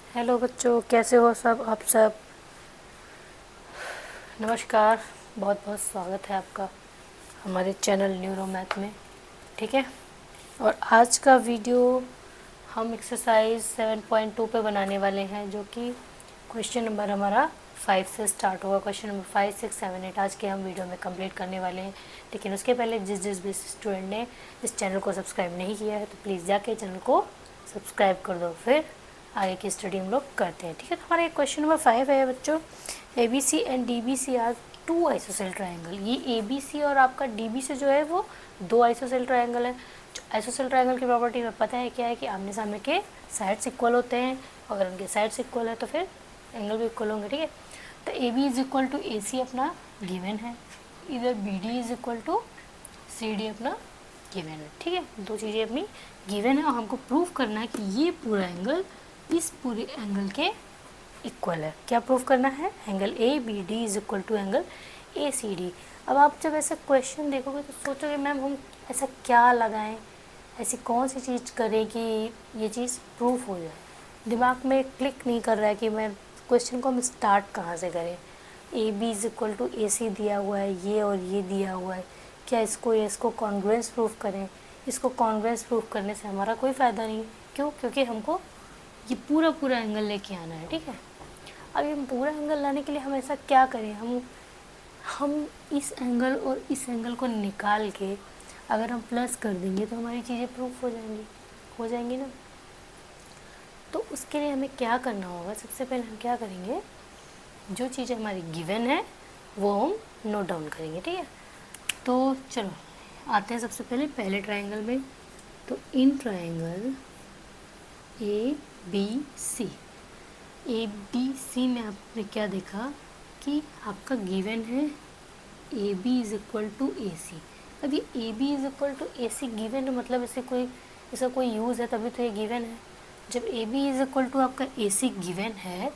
Hello बच्चों, कैसे हो सब आप सब। नमस्कार। बहुत बहुत स्वागत है आपका हमारे चैनल न्यूरो मैथ में। ठीक है, और आज का वीडियो हम एक्सरसाइज 7.2 पे बनाने वाले हैं, जो कि क्वेश्चन नंबर हमारा 5 से स्टार्ट होगा। क्वेश्चन नंबर 5, 6, 7, 8 आज के हम वीडियो में कंप्लीट करने वाले हैं। लेकिन उसके पहले जिस भी स्टूडेंट ने इस चैनल को सब्सक्राइब नहीं किया है तो प्लीज़ जाके चैनल को सब्सक्राइब कर दो, फिर आगे की स्टडी हम लोग करते हैं। ठीक है, तो हमारा क्वेश्चन नंबर 5 है बच्चों, A B C and D B C are two isosceles triangle. ये ए बी सी और आपका डी बी सी जो है वो दो आइसोसेल ट्राइंगल है। जो आइसोसेल ट्राइंगल की प्रॉपर्टी में पता है क्या है कि आमने सामने के साइड्स इक्वल होते हैं। अगर उनके साइड्स इक्वल है तो फिर एंगल भी इक्वल होंगे। ठीक है, तो A B is equal to A C अपना गिवन है, इधर B D is equal to C D अपना गिवन है। ठीक है, दो चीज़ें अपनी गिवन है और हमको प्रूव करना है कि ये पूरा एंगल इस पूरे एंगल के इक्वल है। क्या प्रूव करना है? Angle A B D is equal to angle A C D. अब आप जब ऐसा क्वेश्चन देखोगे तो सोचोगे मैम हम ऐसा क्या लगाएं, ऐसी कौन सी चीज़ करें कि ये चीज़ प्रूफ हो जाए। दिमाग में क्लिक नहीं कर रहा है कि मैं क्वेश्चन को हम स्टार्ट कहाँ से करें। A B is equal to A C दिया हुआ है, ये और ये दिया हुआ है, क्या इसको कॉन्ग्रुएंस प्रूफ करें। इसको कॉन्ग्रुएंस प्रूफ करने से हमारा कोई फ़ायदा नहीं। क्यों? क्योंकि हमको ये पूरा एंगल लेके आना है। ठीक है, अब ये पूरा एंगल लाने के लिए हम ऐसा क्या करें, हम इस एंगल और इस एंगल को निकाल के अगर हम प्लस कर देंगे तो हमारी चीज़ें प्रूफ हो जाएंगी ना। तो उसके लिए हमें क्या करना होगा, सबसे पहले हम क्या करेंगे, जो चीज़ें हमारी गिवन है वो हम नोट डाउन करेंगे। ठीक है, तो चलो आते हैं सबसे पहले ट्राइंगल में। तो in triangle A B C, A B C में आपने क्या देखा कि आपका गिवन है A B is equal to A C. अब ये A B is equal to A C given है, मतलब ऐसा कोई यूज़ है तभी तो ये गिवन है। जब A B is equal to आपका ए सी गिवन है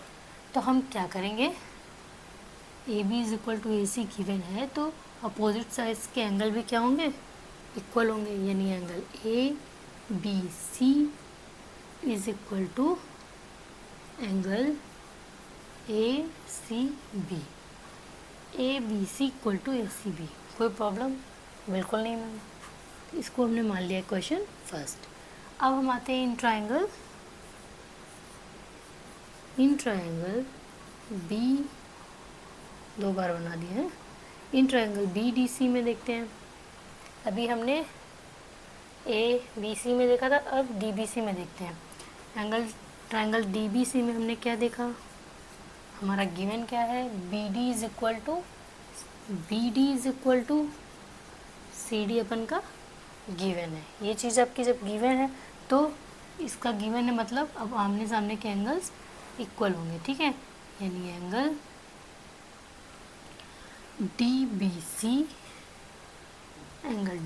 तो हम क्या करेंगे, A B is equal to A C given है तो अपोजिट साइड्स के एंगल भी क्या होंगे, इक्वल होंगे। यानी angle A B C is equal to angle A C B, A B C equal to A C B. कोई problem? बिल्कुल नहीं मैम, इसको हमने मान लिया क्वेश्चन फर्स्ट। अब हम आते हैं इन ट्राइंगल बी, दो बार बना दिया है। In triangle B D C में देखते हैं। अभी हमने ए बी सी में देखा था, अब डी बी सी में देखते हैं। ट्राइंगल डी बी सी में हमने क्या देखा, हमारा गिवन क्या है, B D is equal to C D अपन का गिवन है। ये चीज़ आपकी जब गिवन है तो इसका गिवन है, मतलब अब आमने सामने के एंगल्स इक्वल होंगे। ठीक है, यानी angle D B C, angle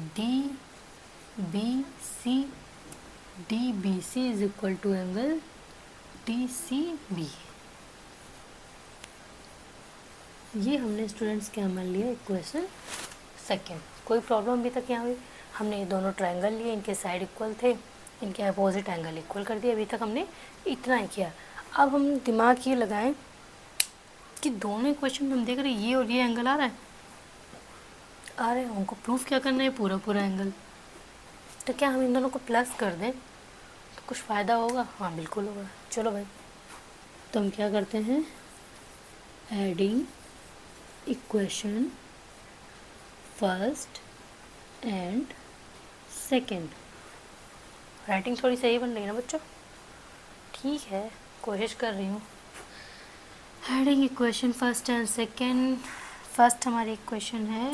D B C is equal to angle D C B. ये हमने स्टूडेंट्स क्या मान लिया, इक्वेशन सेकेंड। कोई प्रॉब्लम अभी तक यहाँ हुई? हमने ये दोनों ट्रायंगल लिए, इनके साइड इक्वल थे, इनके अपोजिट एंगल इक्वल कर दिया। अभी तक हमने इतना ही किया। अब हम दिमाग ये लगाएं कि दोनों इक्वेशन में हम देख रहे हैं ये और ये एंगल आ रहा है, हमको प्रूफ क्या करना है, पूरा एंगल। तो क्या हम इन दोनों को प्लस कर दें तो कुछ फ़ायदा होगा? हाँ बिल्कुल होगा। चलो भाई, तो हम क्या करते हैं, adding equation first and second. Writing थोड़ी सही बन रही है ना बच्चों? ठीक है, कोशिश कर रही हूँ। Adding equation first and second. First हमारी इक्वेशन है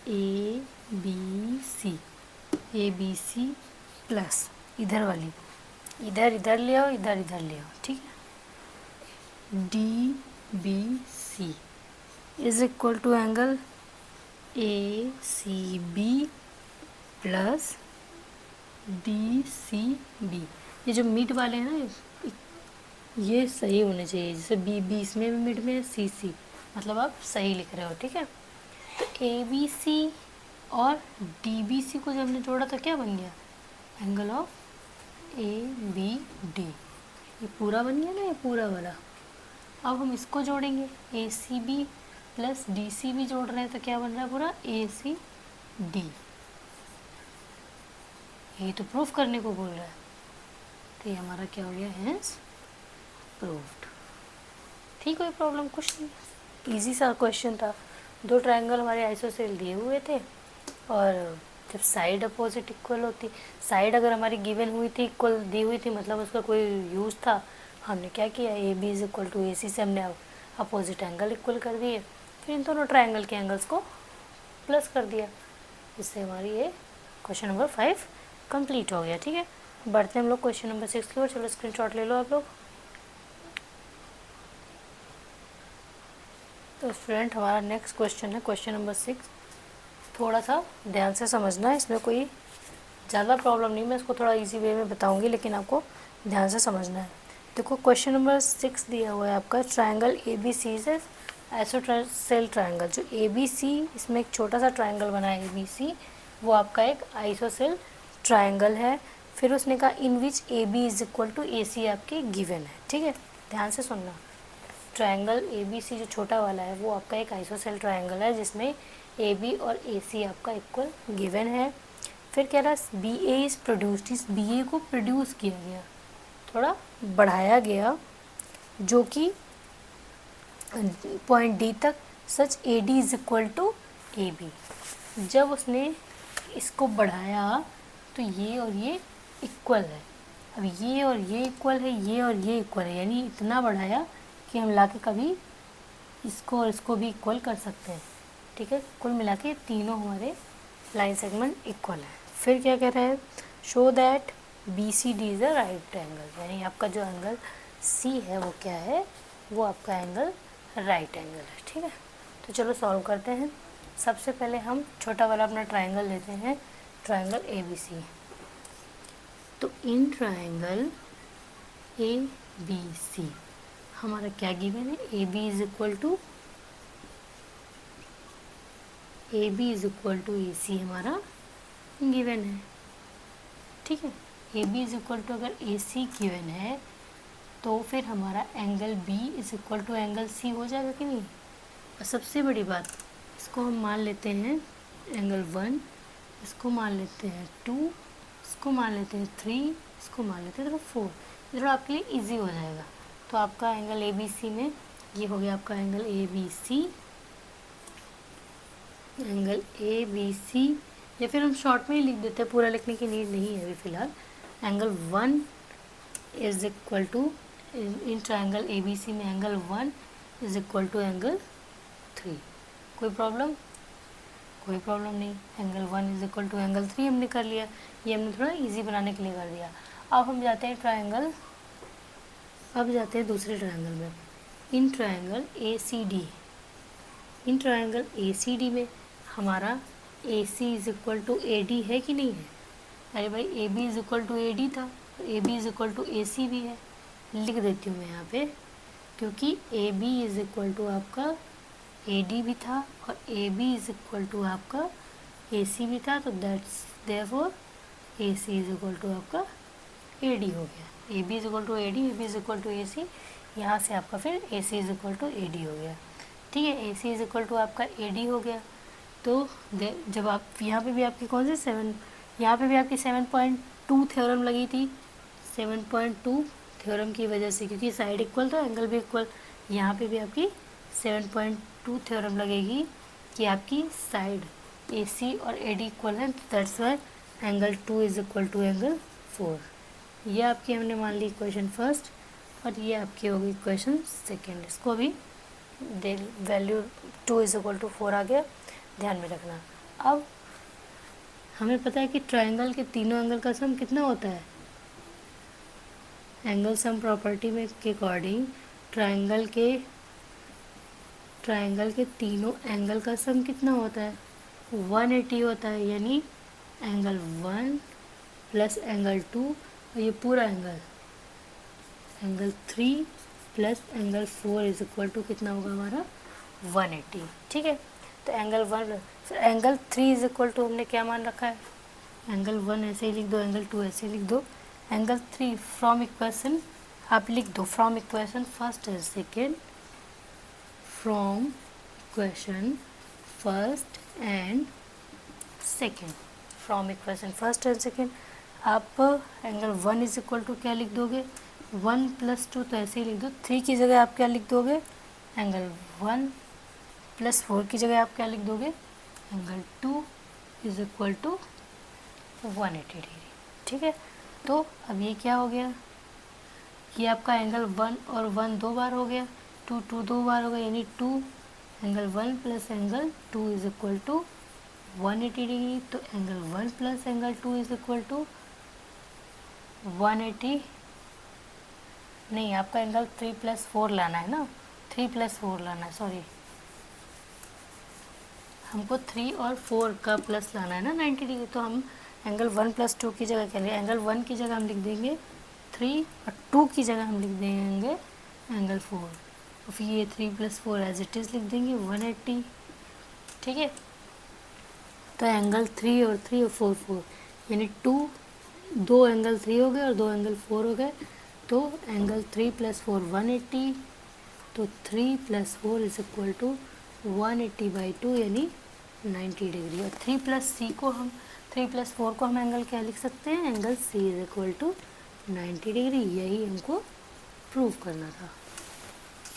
ए बी सी प्लस इधर वाली, इधर ले आओ, इधर ले आओ। ठीक है, D B C is equal to angle A C B plus D C B. ये जो मिड वाले हैं ना, ये सही होने चाहिए। जैसे बी बीस में भी मिड में है, सी सी, मतलब आप सही लिख रहे हो। ठीक है, तो ए बी सी और डी बी सी को जब हमने जोड़ा तो क्या बन गया, angle of A B D. ये पूरा बन गया ना, ये पूरा वाला। अब हम इसको जोड़ेंगे, A C B plus D C B जोड़ रहे हैं तो क्या बन रहा है पूरा ए सी डी। ये तो प्रूफ करने को बोल रहा है, तो ये हमारा क्या हो गया, हैंस प्रूव्ड। ठीक, कोई प्रॉब्लम कुछ नहीं, इजी सा क्वेश्चन था। दो ट्रायंगल हमारे आइसोसेल दिए हुए थे, और जब साइड अपोजिट इक्वल होती, साइड अगर हमारी गिवन हुई थी, इक्वल दी हुई थी, मतलब उसका कोई यूज़ था, हमने क्या किया, A B is equal to A C से हमने अपोजिट एंगल इक्वल कर दिए, फिर इन दोनों ट्रायंगल के एंगल्स को प्लस कर दिया। इससे हमारी ये क्वेश्चन नंबर 5 कंप्लीट हो गया। ठीक है, बढ़ते हैं हम लोग क्वेश्चन नंबर 6 की ओर। चलो स्क्रीनशॉट ले लो आप लोग। तो स्टूडेंट, हमारा नेक्स्ट क्वेश्चन है क्वेश्चन नंबर 6। थोड़ा सा ध्यान से समझना है, इसमें कोई ज़्यादा प्रॉब्लम नहीं, मैं इसको थोड़ा इजी वे में बताऊंगी, लेकिन आपको ध्यान से समझना है। देखो क्वेश्चन नंबर 6 दिया हुआ है आपका, ट्रायंगल ए बी सी से आइसोसेल ट्रायंगल। जो ए बी सी, इसमें एक छोटा सा ट्रायंगल बना है ए बी सी, वो आपका एक आइसोसेल ट्रायंगल है। फिर उसने कहा in which A B is equal to A C आपकी गिवन है। ठीक है, ध्यान से सुनना। ट्रायंगल ए बी सी जो छोटा वाला है वो आपका एक आइसोसेल ट्रायंगल है, जिसमें ए बी और ए सी आपका इक्वल गिवन है। फिर कह रहा है बी ए इज़ प्रोड्यूस्ड, इस बी ए को प्रोड्यूस किया गया, थोड़ा बढ़ाया गया, जो कि पॉइंट डी तक, such A D is equal to A B. जब उसने इसको बढ़ाया तो ये और ये इक्वल है। अब ये और ये इक्वल है, ये और ये इक्वल है, यानी इतना बढ़ाया कि हम लाके कभी इसको और इसको भी इक्वल कर सकते हैं। ठीक है, कुल मिला के तीनों हमारे लाइन सेगमेंट इक्वल है। फिर क्या कह रहा है, show that B C D is a right angle, यानी आपका जो एंगल सी है वो क्या है, वो आपका एंगल राइट एंगल है। ठीक है, तो चलो सॉल्व करते हैं। सबसे पहले हम छोटा वाला अपना ट्रायंगल लेते हैं, ट्रायंगल ए बी सी। तो इन ट्रायंगल ए बी सी हमारा क्या गिवन है, A B is equal to A C हमारा गिवन है। ठीक है, A B is equal to अगर ए सी गिवन है तो फिर हमारा angle B is equal to angle C हो जाएगा कि नहीं। और सबसे बड़ी बात, इसको हम मान लेते हैं एंगल 1, इसको मान लेते हैं 2, इसको मान लेते हैं 3, इसको मान लेते हैं 4। थोड़ा आपके लिए इजी हो जाएगा। तो आपका एंगल ए बी सी में ये हो गया आपका angle A B C, angle A B C, या फिर हम शॉर्ट में ही लिख देते हैं, पूरा लिखने की नीड नहीं है अभी फ़िलहाल। Angle 1 is equal to, in triangle A B C में angle 1 is equal to angle 3। कोई प्रॉब्लम? कोई प्रॉब्लम नहीं। Angle 1 is equal to angle 3 हमने कर लिया, ये हमने थोड़ा इजी बनाने के लिए कर दिया। अब हम जाते हैं ट्रायंगल, अब जाते हैं दूसरे ट्रायंगल में, in triangle A C D. In triangle A C D में हमारा A C is equal to A D है कि नहीं है? अरे भाई A B is equal to A D था, तो A B is equal to A C भी है। लिख देती हूँ मैं यहाँ पे, क्योंकि A B is equal to आपका ए डी भी था और A B is equal to आपका ए सी भी था, तो that's therefore A C is equal to आपका ए डी हो गया। A B is equal to A D, A B is equal to A C, यहाँ से आपका फिर A C is equal to A D हो गया। ठीक है, A C is equal to आपका ए डी हो गया। तो जब आप यहाँ पे भी आपकी कौन से यहाँ पे भी आपकी 7.2 थ्योरम लगी थी, 7.2 थ्योरम की वजह से, क्योंकि साइड इक्वल तो एंगल भी इक्वल। यहाँ पे भी आपकी 7.2 थ्योरम लगेगी कि आपकी साइड ए सी और ए डी इक्वल है, that's why angle 2 is equal to angle 4। ये आपकी हमने मान ली इक्वेशन फर्स्ट, और ये आपकी होगी इक्वेशन सेकेंड। इसको भी वैल्यू 2 इज इक्वल टू 4 आ गया, ध्यान में रखना। अब हमें पता है कि ट्रायंगल के तीनों एंगल का सम कितना होता है। एंगल सम प्रॉपर्टी में के अकॉर्डिंग ट्रायंगल के तीनों एंगल का सम कितना होता है, 180 होता है। यानी एंगल 1 प्लस एंगल 2 और ये पूरा angle 3 plus angle 4 is equal to कितना होगा हमारा 180। ठीक है, तो एंगल 1, फिर एंगल 3 इज इक्वल टू हमने क्या मान रखा है, एंगल 1 ऐसे ही लिख दो, एंगल 2 ऐसे ही लिख दो। एंगल 3 फ्रॉम इक्वेशन आप लिख दो from equation first and second, from equation first and second, from equation first and second. आप एंगल 1 इज इक्वल टू क्या लिख दोगे, 1 + 2, तो ऐसे ही लिख दो। 3 की जगह आप क्या लिख दोगे, एंगल 1 + 4 की जगह आप क्या लिख दोगे, angle 2 is equal to 180 degree. ठीक है, तो अब ये क्या हो गया, ये आपका एंगल 1 और 1 दो बार हो गया, 2 2 दो बार हो गया, यानी 2 angle 1 + angle 2 is equal to 180 degree. तो angle 1 + angle 2 is equal to 180, नहीं आपका एंगल 3 + 4 लाना है ना, 3 + 4 लाना है, सॉरी हमको 3 और 4 का प्लस लाना है ना 90 डिग्री। तो हम एंगल 1 + 2 की जगह क्या लेंगे, एंगल 1 की जगह हम लिख देंगे 3 और 2 की जगह हम लिख देंगे एंगल 4, और फिर ये 3 + 4 एज इट इज़ लिख देंगे 180। ठीक है, तो एंगल 3 और 3 और 4 4, यानी 2 एंगल 3 हो गए और 2 एंगल 4 हो गए, तो एंगल 3 + 4 180, तो 3 + 4 इज इक्वल टू 180/2 यानी 90 डिग्री। और 3 + C को हम 3 + 4 को हम एंगल क्या लिख सकते हैं, angle C is equal to 90 degree. यही हमको प्रूव करना था।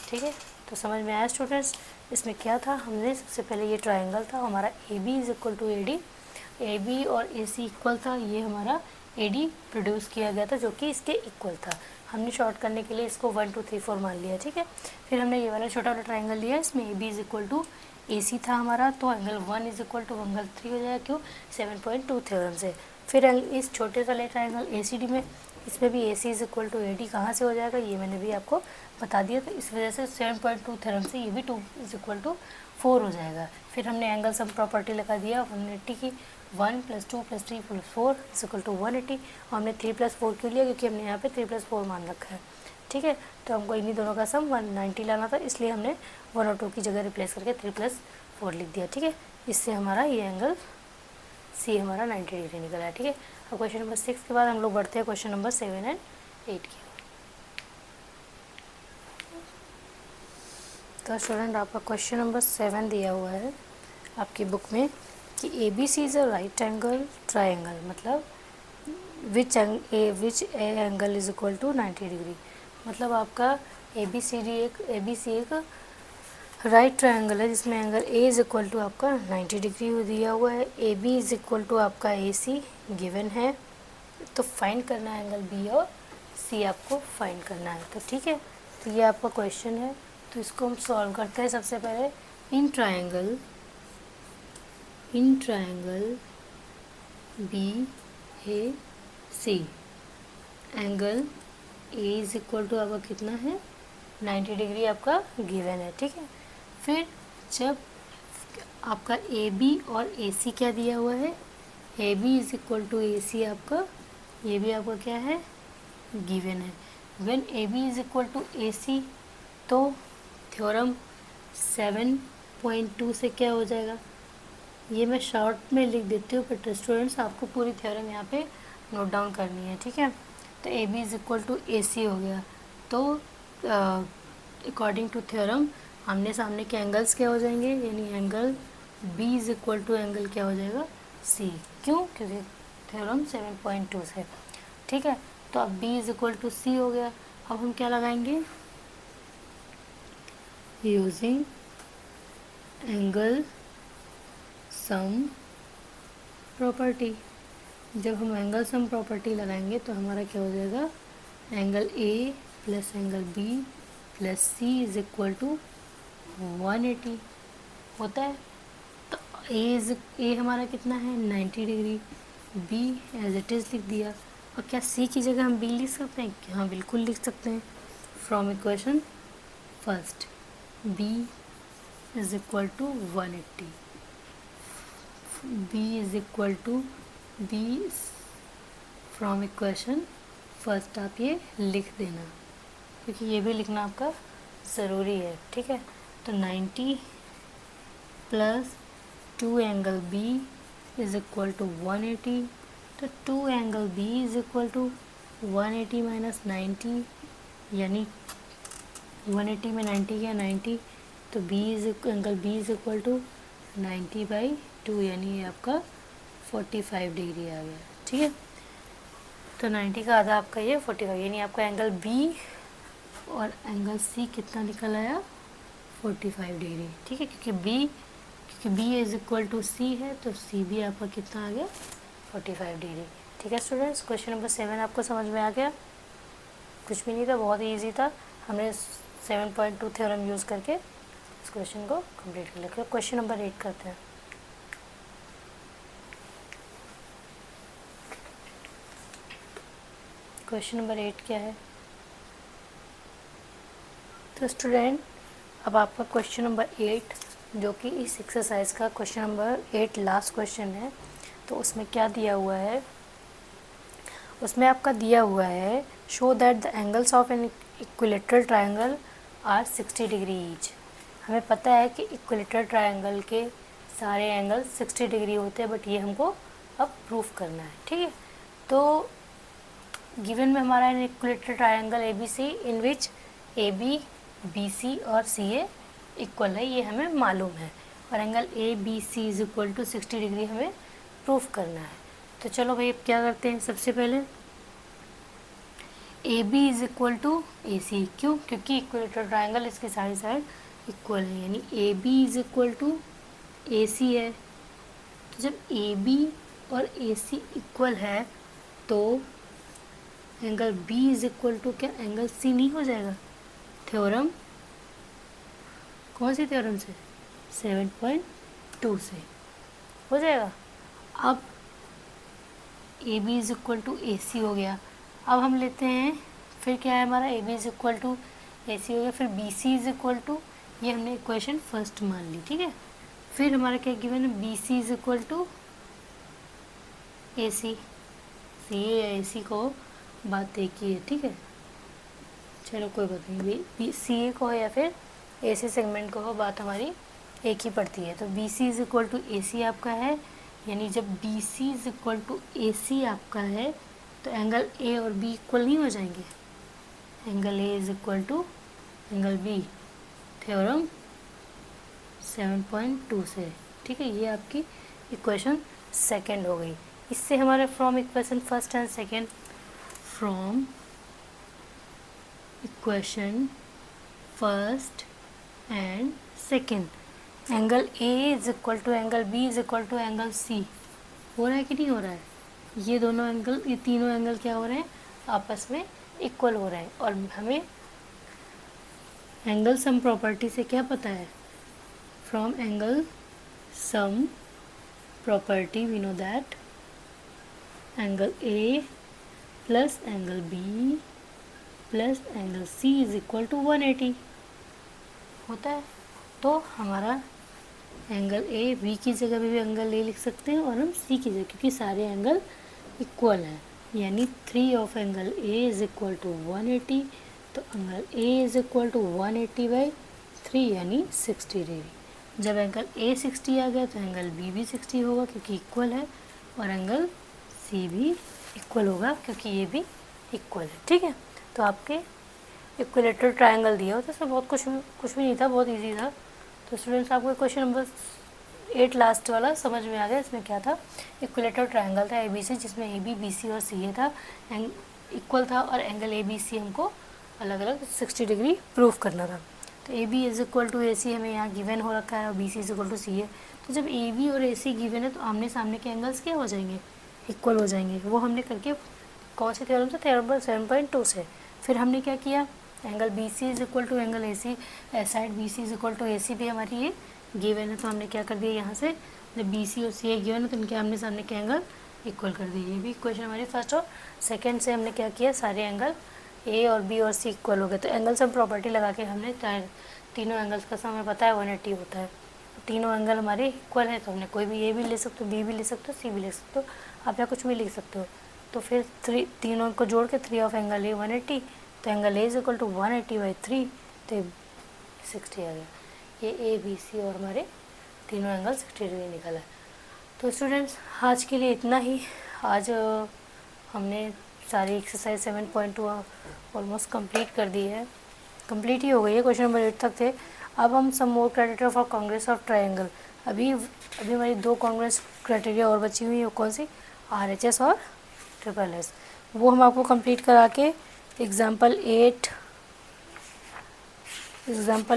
ठीक है, तो समझ में आया स्टूडेंट्स, इसमें क्या था, हमने सबसे पहले ये ट्राइंगल था हमारा AB is equal to AD, AB और AC इक्वल था, ये हमारा AD प्रोड्यूस किया गया था जो कि इसके इक्वल था। हमने शॉर्ट करने के लिए इसको 1 2 3 4 मान लिया। ठीक है, फिर हमने ये वाला छोटा वाला ट्राइंगल लिया, इसमें AB is equal to AC था हमारा, तो angle 1 is equal to angle 3 हो जाएगा, क्यों, 7.2 थ्योरम से। फिर इस छोटे वाले ट्राइंगल ACD में, इसमें भी AC is equal to AD कहाँ से हो जाएगा, ये मैंने भी आपको बता दिया। तो इस वजह से 7.2 थ्योरम से ये भी 2 इज इक्वल टू 4 हो जाएगा। फिर हमने एंगल सम प्रॉपर्टी लगा दिया 180 की, 1 + 2 + 3 + 4 इज इक्वल टू 180, और हमने 3 + 4 क्यों लिया, क्योंकि हमने यहाँ पे 3 + 4 मान रखा है। ठीक है, तो हमको इन्हीं दोनों का सम 190 लाना था, इसलिए हमने 1 और 2 की जगह रिप्लेस करके 3 + 4 लिख दिया। ठीक है, इससे हमारा ये एंगल C हमारा 90 डिग्री निकला है। ठीक है, अब क्वेश्चन नंबर 6 के बाद हम लोग बढ़ते हैं क्वेश्चन नंबर 7 एंड 8 की। तो स्टूडेंट आपका क्वेश्चन नंबर 7 दिया हुआ है आपकी बुक में कि ABC is a right angle triangle, मतलब which angle is equal to 90 degree. मतलब आपका ABC एक राइट ट्राइंगल है जिसमें angle A is equal to आपका 90 डिग्री दिया हुआ है, AB इज इक्वल टू आपका AC गिवन है, तो फाइंड करना है एंगल B और C आपको फाइंड करना है। तो ठीक है, तो ये आपका क्वेश्चन है, तो इसको हम सॉल्व करते हैं। सबसे पहले in triangle BAC angle A is equal to आपका कितना है, 90 डिग्री आपका गिवन है। ठीक है, फिर जब आपका AB और AC क्या दिया हुआ है, AB is equal to AC आपका, ये भी आपका क्या है, गिवन है। When AB is equal to AC, तो थ्योरम 7.2 से क्या हो जाएगा, ये मैं शॉर्ट में लिख देती हूँ, बट स्टूडेंट्स आपको पूरी थ्योरम यहाँ पे नोट डाउन करनी है। ठीक है, तो AB is equal to AC हो गया, तो अकॉर्डिंग टू थ्योरम आमने सामने के एंगल्स क्या हो जाएंगे, यानी angle B is equal to angle क्या हो जाएगा, C। क्यों, क्योंकि थ्योरम 7.2 से। ठीक है, तो अब B is equal to C हो गया। अब हम क्या लगाएंगे, यूजिंग एंगल सम प्रॉपर्टी। जब हम एंगल सम प्रॉपर्टी लगाएंगे तो हमारा क्या हो जाएगा, angle A + angle B + C is equal to 180 होता है। तो A हमारा कितना है, 90 degree, B as it is लिख दिया। और क्या C की जगह हम B लिख सकते हैं, हाँ बिल्कुल लिख सकते हैं। From equation first B is equal to 180, B is equal to B from equation first आप ये लिख देना, क्योंकि ये भी लिखना आपका ज़रूरी है। ठीक है, तो 90 + 2 angle B is equal to 180, तो 2 angle B is equal to 180 - 90 यानी 180 में 90 गया 90, तो angle B is equal to 90/2, यानी ये आपका 45 डिग्री आ गया। ठीक है, तो 90 का आधा आपका ये 45, यानी आपका एंगल बी और एंगल सी कितना निकल आया, 45 डिग्री। ठीक है, क्योंकि बी इज इक्वल टू सी है, तो सी भी आपका कितना आ गया, 45 डिग्री। ठीक है स्टूडेंट्स, क्वेश्चन नंबर 7 आपको समझ में आ गया। कुछ भी नहीं था, बहुत ही ईजी था। हमने 7.2 थ्योरम यूज़ करके इस क्वेश्चन को कंप्लीट कर लिया। क्वेश्चन नंबर 8 करते हैं। क्वेश्चन नंबर 8 क्या है? तो स्टूडेंट, अब आपका क्वेश्चन नंबर 8 जो कि इस एक्सरसाइज का क्वेश्चन नंबर 8 लास्ट क्वेश्चन है, तो उसमें क्या दिया हुआ है, उसमें आपका दिया हुआ है show that the angles of an equilateral triangle are 60 degree each. हमें पता है कि इक्विलेटरल ट्रायंगल के सारे एंगल 60 डिग्री होते हैं, बट ये हमको अब प्रूफ करना है। ठीक है, तो गिवन में हमारा an equilateral triangle A B C in which A B B C और सी ए इक्वल है, ये हमें मालूम है, और angle A B C is equal to 60 degree हमें प्रूफ करना है। तो चलो भाई, अब क्या करते हैं, सबसे पहले A B is equal to A C. क्यों? क्योंकि इक्विलेटरल ट्रायंगल इसके सारी साइड इक्वल है, यानी A B is equal to A C है। तो जब ए बी और ए सी इक्वल है, तो angle B is equal to क्या, एंगल सी नहीं हो जाएगा? थ्योरम, कौन सी थ्योरम से? 7.2 से हो जाएगा। अब A B is equal to A C हो गया। अब हम लेते हैं, फिर क्या है हमारा, A B is equal to A C हो गया, फिर B C is equal to, ये हमने इक्वेशन फर्स्ट मान ली। ठीक है, फिर हमारा क्या गिवन है, B C is equal to A C. C A C को बात एक ही है। ठीक है, चलो कोई बात नहीं, बी सी ए को हो या फिर ए सी सेगमेंट को हो, बात हमारी एक ही पड़ती है। तो B C is equal to A C आपका है, यानी जब B C is equal to A C आपका है, तो एंगल ए और बी इक्वल नहीं हो जाएंगे? Angle A is equal to angle B, theorem 7.2 से। ठीक है, ये आपकी इक्वेशन सेकंड हो गई। इससे हमारे from equation first and second, from equation first and second, angle A is equal to angle B is equal to angle C हो रहा है कि नहीं हो रहा है? ये दोनों एंगल, ये तीनों एंगल क्या हो रहे हैं, आपस में इक्वल हो रहे हैं। और हमें एंगल सम प्रॉपर्टी से क्या पता है, from angle sum property we know that angle A plus angle B plus angle C is equal to 180 होता है। तो हमारा एंगल ए, बी की जगह भी एंगल ए लिख सकते हैं, और हम सी की जगह, क्योंकि सारे एंगल इक्वल हैं, यानी 3 of angle A is equal to 180। तो angle A is equal to 180/3, यानी 60 डिग्री। जब एंगल ए 60 आ गया, तो एंगल बी भी 60 होगा, क्योंकि इक्वल है, और एंगल सी भी इक्वल होगा, क्योंकि ये भी इक्वल है। ठीक है, तो आपके इक्विलेटरल ट्रायंगल दिया हो, तो इसमें बहुत कुछ भी नहीं था, बहुत ईजी था। तो स्टूडेंट्स, आपको क्वेश्चन नंबर 8 लास्ट वाला समझ में आ गया। इसमें क्या था, इक्विलेटरल ट्रायंगल था ए बी सी, जिसमें ए बी बी सी और सी ए था, इक्वल था, और एंगल ए बी सी हमको अलग अलग 60 डिग्री प्रूफ करना था। तो A B is equal to A C हमें यहाँ गिवन हो रखा है, और B C is equal to C A. तो जब ए बी और ए सी गिवन है, तो आमने सामने के एंगल्स क्या हो जाएंगे, इक्वल हो जाएंगे। वो हमने करके कौन से थ्योरम से, थ्योरम 7.2 से। फिर हमने क्या किया, angle B C is equal to angle A C, side B C is equal to A C भी हमारी ये गिवन है, तो हमने क्या कर दिया, यहाँ से जब बी सी और सी ए गिवन है, तो इनके आमने सामने के एंगल इक्वल कर दिए। ये भी इक्वेशन हमारी फर्स्ट और सेकंड से हमने क्या किया, सारे एंगल ए और बी और सी इक्वल हो गए। तो एंगल सम प्रॉपर्टी लगा के हमने तीनों एंगल्स का सम हमें पता है 180 होता है। तीनों एंगल हमारे इक्वल है, तो हमने कोई भी ए भी ले सकते हो, बी भी ले सकते हो, सी भी ले सकते हो, आप यहाँ कुछ भी लिख सकते हो। तो फिर तीनों को जोड़ के 3 ऑफ एंगल ए 180, तो angle A is equal to 180/3, तो 60 आ गया। ये ए बी सी और हमारे तीनों एंगल 60 डिग्री निकला है। तो स्टूडेंट्स, आज के लिए इतना ही। आज हमने सारी एक्सरसाइज 7.2 ऑलमोस्ट कंप्लीट कर दी है, कंप्लीट ही हो गई है, क्वेश्चन नंबर 8 तक थे। अब हम some more criteria for congruence of triangle, अभी हमारी 2 कांग्रेस क्राइटेरिया और बची हुई है, कौन सी, RHS और SSS, वो हम आपको कंप्लीट करा के एग्जाम्पल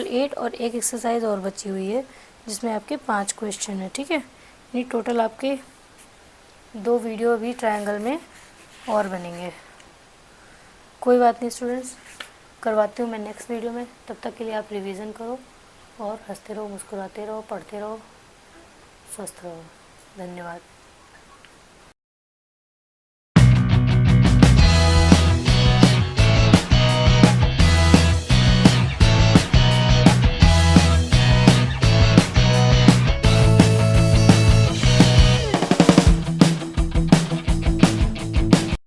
8 और एक एक्सरसाइज और बची हुई है जिसमें आपके 5 क्वेश्चन है, ठीक है। यानी टोटल आपके 2 वीडियो अभी ट्रायंगल में और बनेंगे। कोई बात नहीं स्टूडेंट्स, करवाती हूँ मैं नेक्स्ट वीडियो में। तब तक के लिए आप रिवीजन करो और हंसते रहो, मुस्कुराते रहो, पढ़ते रहो, स्वस्थ रहो। धन्यवाद।